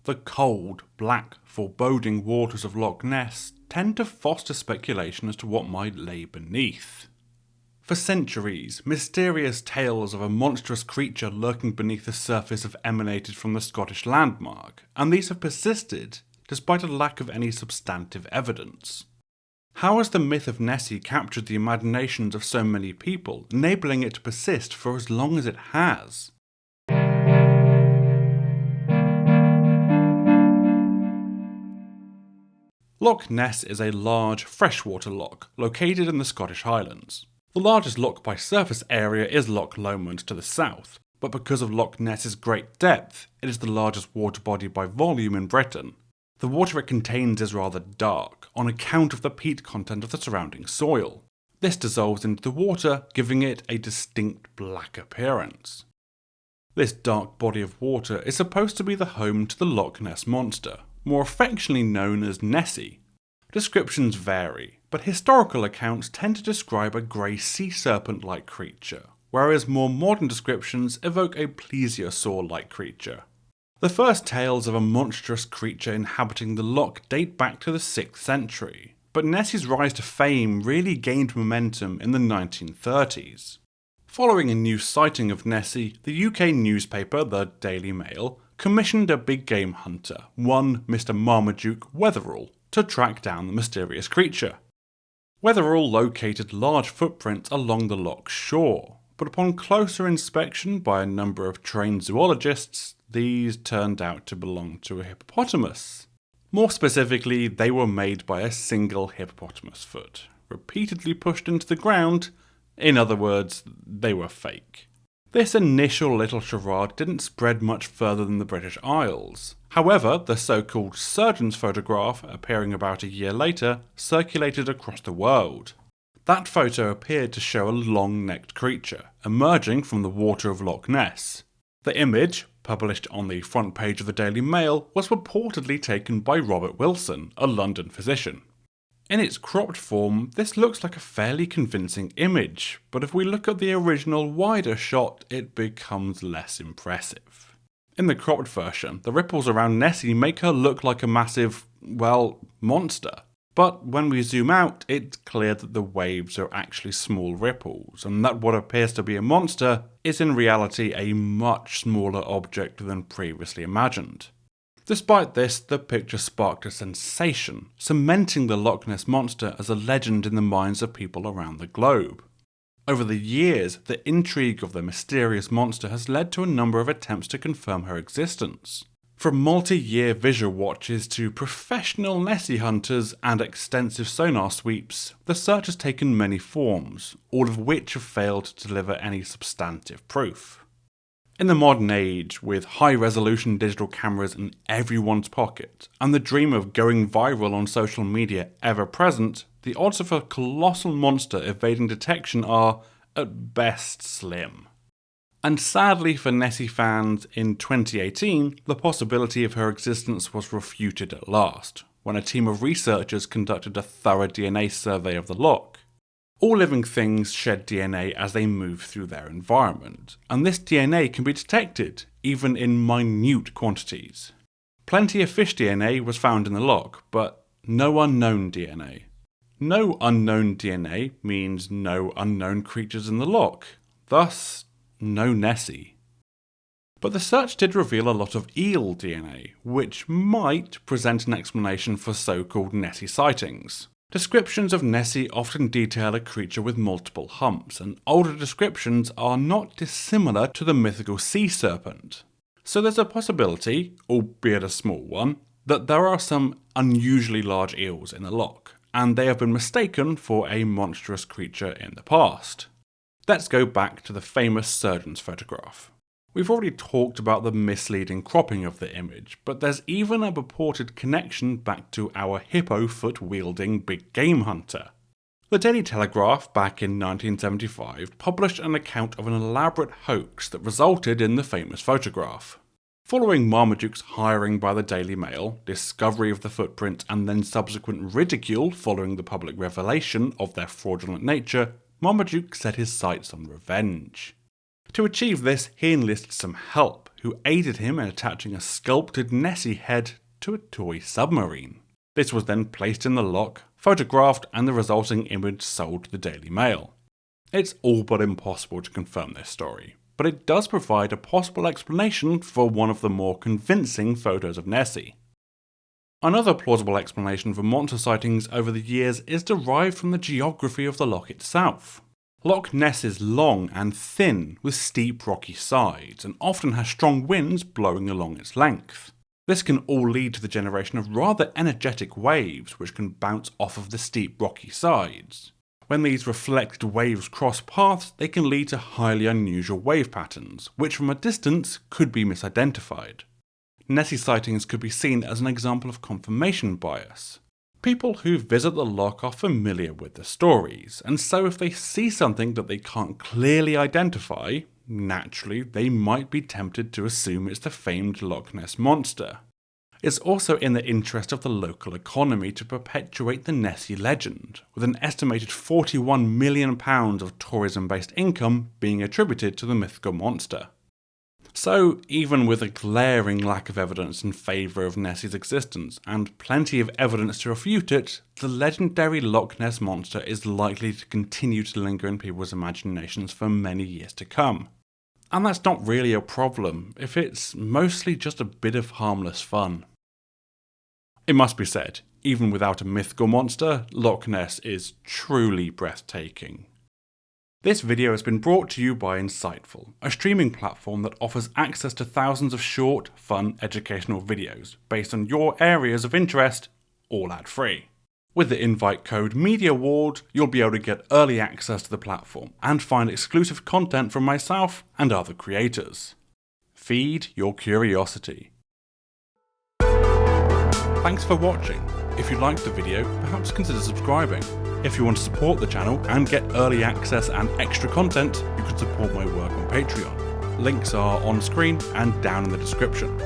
The cold, black, foreboding waters of Loch Ness tend to foster speculation as to what might lay beneath. For centuries, mysterious tales of a monstrous creature lurking beneath the surface have emanated from the Scottish landmark, and these have persisted despite a lack of any substantive evidence. How has the myth of Nessie captured the imaginations of so many people, enabling it to persist for as long as it has? Loch Ness is a large freshwater loch located in the Scottish Highlands. The largest loch by surface area is Loch Lomond to the south, but because of Loch Ness's great depth, it is the largest water body by volume in Britain. The water it contains is rather dark, on account of the peat content of the surrounding soil. This dissolves into the water, giving it a distinct black appearance. This dark body of water is supposed to be the home to the Loch Ness monster, more affectionately known as Nessie. Descriptions vary, but historical accounts tend to describe a grey sea serpent-like creature, whereas more modern descriptions evoke a plesiosaur-like creature. The first tales of a monstrous creature inhabiting the loch date back to the 6th century, but Nessie's rise to fame really gained momentum in the 1930s. Following a new sighting of Nessie, the UK newspaper, the Daily Mail, commissioned a big game hunter, one Mr. Marmaduke Wetherall, to track down the mysterious creature. Wetherall located large footprints along the loch's shore, but upon closer inspection by a number of trained zoologists, these turned out to belong to a hippopotamus. More specifically, they were made by a single hippopotamus foot, repeatedly pushed into the ground. In other words, they were fake. This initial little charade didn't spread much further than the British Isles. However, the so-called surgeon's photograph, appearing about a year later, circulated across the world. That photo appeared to show a long-necked creature, emerging from the water of Loch Ness. The image, published on the front page of the Daily Mail, was purportedly taken by Robert Wilson, a London physician. In its cropped form, this looks like a fairly convincing image, but if we look at the original wider shot, it becomes less impressive. In the cropped version, the ripples around Nessie make her look like a massive, monster. But when we zoom out, it's clear that the waves are actually small ripples, and that what appears to be a monster is in reality a much smaller object than previously imagined. Despite this, the picture sparked a sensation, cementing the Loch Ness monster as a legend in the minds of people around the globe. Over the years, the intrigue of the mysterious monster has led to a number of attempts to confirm her existence. From multi-year visual watches to professional Nessie hunters and extensive sonar sweeps, the search has taken many forms, all of which have failed to deliver any substantive proof. In the modern age, with high-resolution digital cameras in everyone's pocket, and the dream of going viral on social media ever present, the odds of a colossal monster evading detection are, at best, slim. And sadly for Nessie fans, in 2018, the possibility of her existence was refuted at last, when a team of researchers conducted a thorough DNA survey of the loch. All living things shed DNA as they move through their environment, and this DNA can be detected, even in minute quantities. Plenty of fish DNA was found in the loch, but no unknown DNA. No unknown DNA means no unknown creatures in the loch, thus no Nessie. But the search did reveal a lot of eel DNA, which might present an explanation for so-called Nessie sightings. Descriptions of Nessie often detail a creature with multiple humps, and older descriptions are not dissimilar to the mythical sea serpent. So there's a possibility, albeit a small one, that there are some unusually large eels in the loch, and they have been mistaken for a monstrous creature in the past. Let's go back to the famous surgeon's photograph. We've already talked about the misleading cropping of the image, but there's even a purported connection back to our hippo foot-wielding big game hunter. The Daily Telegraph, back in 1975, published an account of an elaborate hoax that resulted in the famous photograph. Following Marmaduke's hiring by the Daily Mail, discovery of the footprint, and then subsequent ridicule following the public revelation of their fraudulent nature, Marmaduke set his sights on revenge. To achieve this, he enlisted some help, who aided him in attaching a sculpted Nessie head to a toy submarine. This was then placed in the loch, photographed, and the resulting image sold to the Daily Mail. It's all but impossible to confirm this story, but it does provide a possible explanation for one of the more convincing photos of Nessie. Another plausible explanation for monster sightings over the years is derived from the geography of the loch itself. Loch Ness is long and thin, with steep rocky sides, and often has strong winds blowing along its length. This can all lead to the generation of rather energetic waves which can bounce off of the steep rocky sides. When these reflected waves cross paths, they can lead to highly unusual wave patterns, which from a distance could be misidentified. Nessie sightings could be seen as an example of confirmation bias. People who visit the loch are familiar with the stories, and so if they see something that they can't clearly identify, naturally they might be tempted to assume it's the famed Loch Ness monster. It's also in the interest of the local economy to perpetuate the Nessie legend, with an estimated £41 million of tourism-based income being attributed to the mythical monster. So, even with a glaring lack of evidence in favour of Nessie's existence, and plenty of evidence to refute it, the legendary Loch Ness monster is likely to continue to linger in people's imaginations for many years to come. And that's not really a problem, if it's mostly just a bit of harmless fun. It must be said, even without a mythical monster, Loch Ness is truly breathtaking. This video has been brought to you by Insightful, a streaming platform that offers access to thousands of short, fun, educational videos based on your areas of interest, all ad-free. With the invite code MEDIAWARD, you'll be able to get early access to the platform and find exclusive content from myself and other creators. Feed your curiosity. Thanks for watching. If you liked the video, perhaps consider subscribing. If you want to support the channel and get early access and extra content, you can support my work on Patreon. Links are on screen and down in the description.